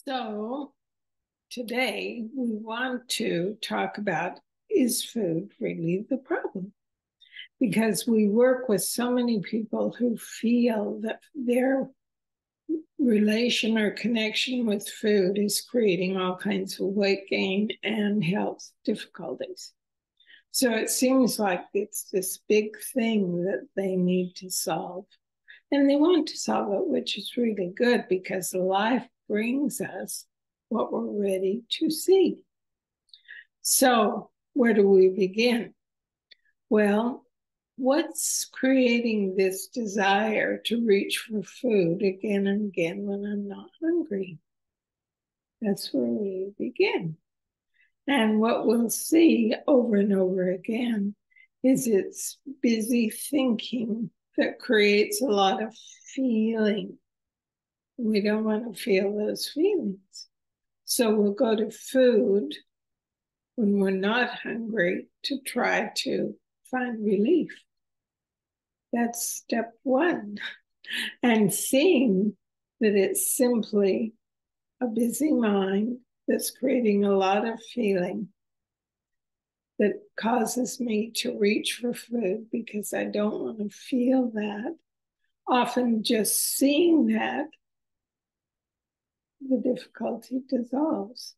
So today we want to talk about, is food really the problem? Because we work with so many people who feel that their relation or connection with food is creating all kinds of weight gain and health difficulties. So it seems like it's this big thing that they need to solve. And they want to solve it, which is really good because life brings us what we're ready to see. So, where do we begin? Well, what's creating this desire to reach for food again and again when I'm not hungry? That's where we begin. And what we'll see over and over again is it's busy thinking that creates a lot of feeling. We don't want to feel those feelings. So we'll go to food when we're not hungry to try to find relief. That's step one. And seeing that it's simply a busy mind that's creating a lot of feeling that causes me to reach for food because I don't want to feel that. Often just seeing that, the difficulty dissolves.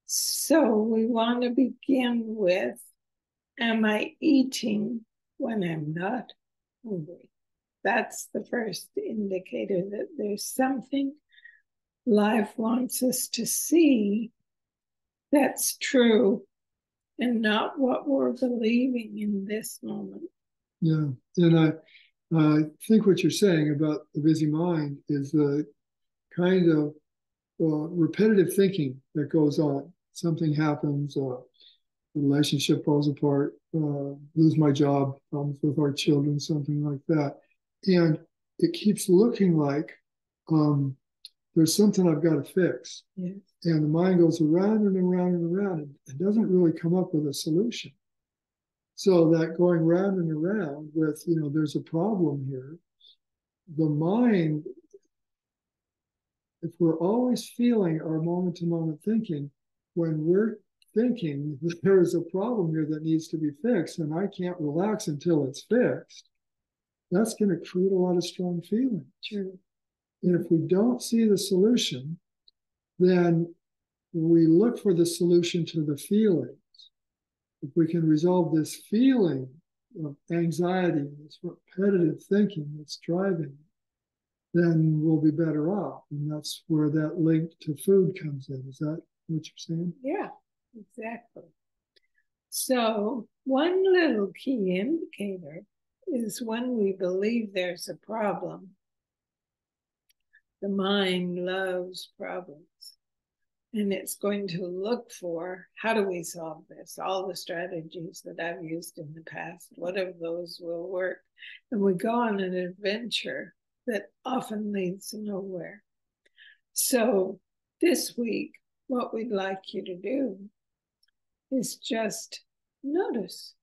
So we want to begin with, am I eating when I'm not hungry? That's the first indicator that there's something life wants us to see that's true and not what we're believing in this moment. Yeah, and I think what you're saying about the busy mind is the kind of repetitive thinking that goes on. Something happens, relationship falls apart, lose my job, problems with our children, something like that. And it keeps looking like there's something I've got to fix. Yes. And the mind goes around and around and around and doesn't really come up with a solution. So that going round and around with, there's a problem here. The mind, if we're always feeling our moment to moment thinking, when we're thinking that there is a problem here that needs to be fixed and I can't relax until it's fixed, that's going to create a lot of strong feelings. True. And if we don't see the solution, then we look for the solution to the feelings. If we can resolve this feeling of anxiety, this repetitive thinking that's driving, then we'll be better off. And that's where that link to food comes in. Is that what you're saying? Yeah, exactly. So one little key indicator is when we believe there's a problem. The mind loves problems. And it's going to look for, how do we solve this? All the strategies that I've used in the past, what of those will work? And we go on an adventure that often leads nowhere. So this week, what we'd like you to do is just notice,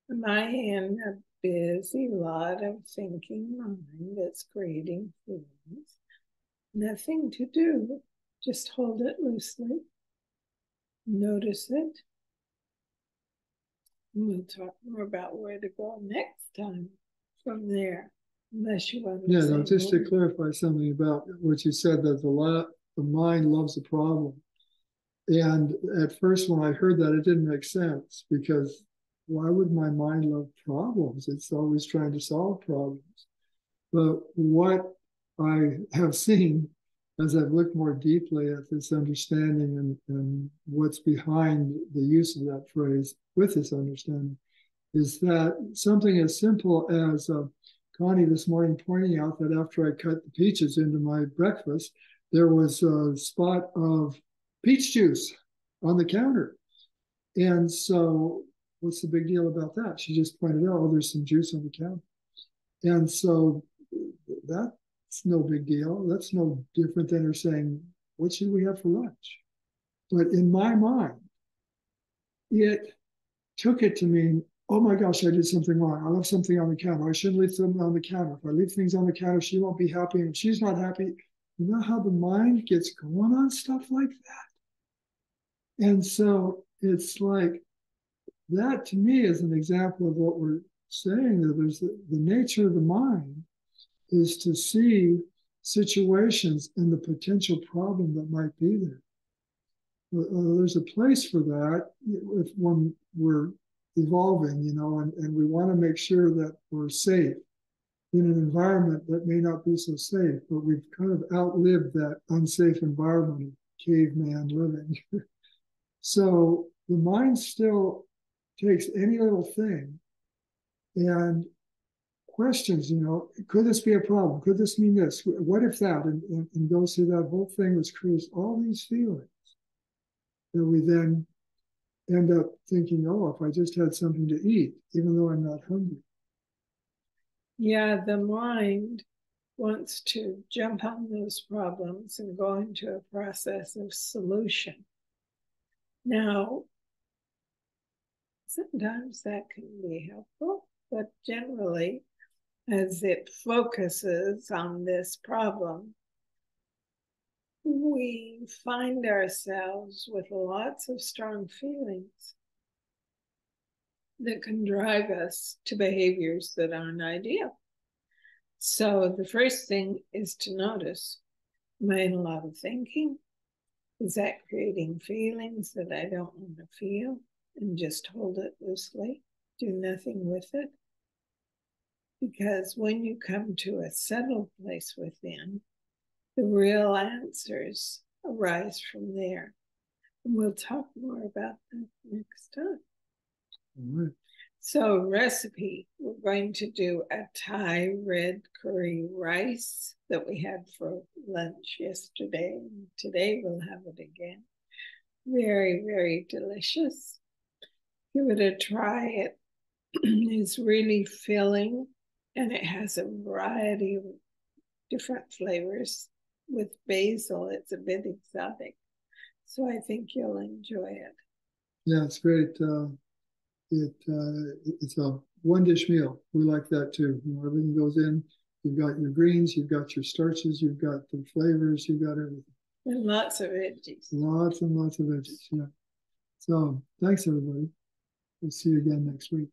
am I in a busy lot of thinking mind that's creating feelings? Nothing to do. Just hold it loosely. Notice it. And we'll talk more about where to go next time from there, unless you want to. Yeah, no, just to clarify something about what you said, that the mind loves a problem. And at first, when I heard that, it didn't make sense, because why would my mind love problems? It's always trying to solve problems. But what I have seen as I've looked more deeply at this understanding and what's behind the use of that phrase with this understanding, is that something as simple as Connie this morning pointing out that after I cut the peaches into my breakfast, there was a spot of peach juice on the counter. And so what's the big deal about that? She just pointed out, oh, there's some juice on the counter. And so that's no big deal. That's no different than her saying, what should we have for lunch? But in my mind, it took it to mean, oh my gosh, I did something wrong. I left something on the counter. I shouldn't leave something on the counter. If I leave things on the counter, she won't be happy. And if she's not happy, You know how the mind gets going on stuff like that? And so it's like that to me is an example of what we're saying, that there's the nature of the mind is to see situations and the potential problem that might be there. There's a place for that if when we're evolving, you know, and we want to make sure that we're safe in an environment that may not be so safe, but we've kind of outlived that unsafe environment of caveman living. So the mind still takes any little thing and questions, you know, could this be a problem? Could this mean this? What if that? And goes through that whole thing, which creates all these feelings that we then end up thinking, oh, if I just had something to eat, even though I'm not hungry. Yeah, the mind wants to jump on those problems and go into a process of solution. Now, sometimes that can be helpful, but generally, as it focuses on this problem, we find ourselves with lots of strong feelings that can drive us to behaviors that aren't ideal. So the first thing is to notice, am I in a lot of thinking? Is that creating feelings that I don't want to feel? And just hold it loosely, do nothing with it. Because when you come to a settled place within, the real answers arise from there. And we'll talk more about that next time. All right. So recipe, we're going to do a Thai red curry rice that we had for lunch yesterday. And today we'll have it again. Very, very delicious. Give it a try. It is really filling and it has a variety of different flavors. With basil, it's a bit exotic. So I think you'll enjoy it. Yeah, it's great. It's a one dish meal. We like that too. You know, everything goes in. You've got your greens, you've got your starches, you've got the flavors, you've got everything. And lots of veggies. Lots and lots of veggies. Yeah. So thanks everybody. We'll see you again next week.